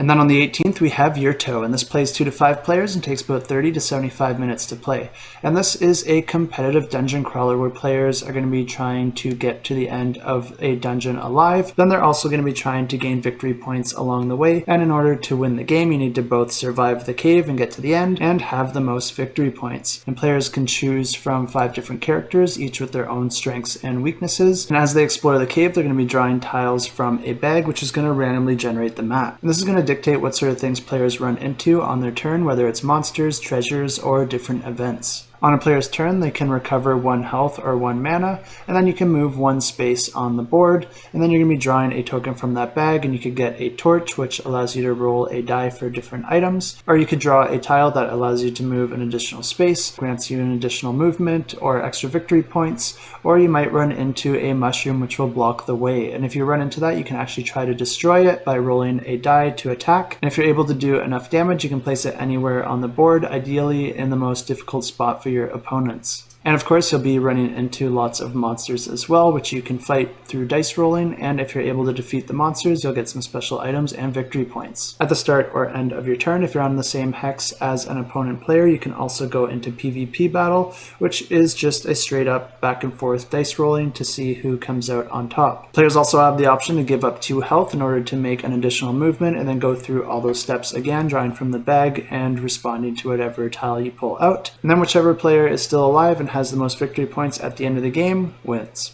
And then on the 18th, we have Urto, and this plays 2 to 5 players and takes about 30 to 75 minutes to play. And this is a competitive dungeon crawler where players are going to be trying to get to the end of a dungeon alive. Then they're also going to be trying to gain victory points along the way. And in order to win the game, you need to both survive the cave and get to the end and have the most victory points. And players can choose from 5 different characters, each with their own strengths and weaknesses. And as they explore the cave, they're going to be drawing tiles from a bag, which is going to randomly generate the map. And this is going to dictate what sort of things players run into on their turn, whether it's monsters, treasures, or different events. On a player's turn, they can recover 1 health or 1 mana, and then you can move 1 space on the board, and then you're going to be drawing a token from that bag, and you could get a torch, which allows you to roll a die for different items, or you could draw a tile that allows you to move an additional space, grants you an additional movement or extra victory points, or you might run into a mushroom which will block the way, and if you run into that, you can actually try to destroy it by rolling a die to attack, and if you're able to do enough damage, you can place it anywhere on the board, ideally in the most difficult spot for your opponents. And of course, you'll be running into lots of monsters as well, which you can fight through dice rolling, and if you're able to defeat the monsters, you'll get some special items and victory points. At the start or end of your turn, if you're on the same hex as an opponent player, you can also go into PvP battle, which is just a straight up back and forth dice rolling to see who comes out on top. Players also have the option to give up 2 health in order to make an additional movement, and then go through all those steps again, drawing from the bag and responding to whatever tile you pull out. And then whichever player is still alive and has the most victory points at the end of the game wins.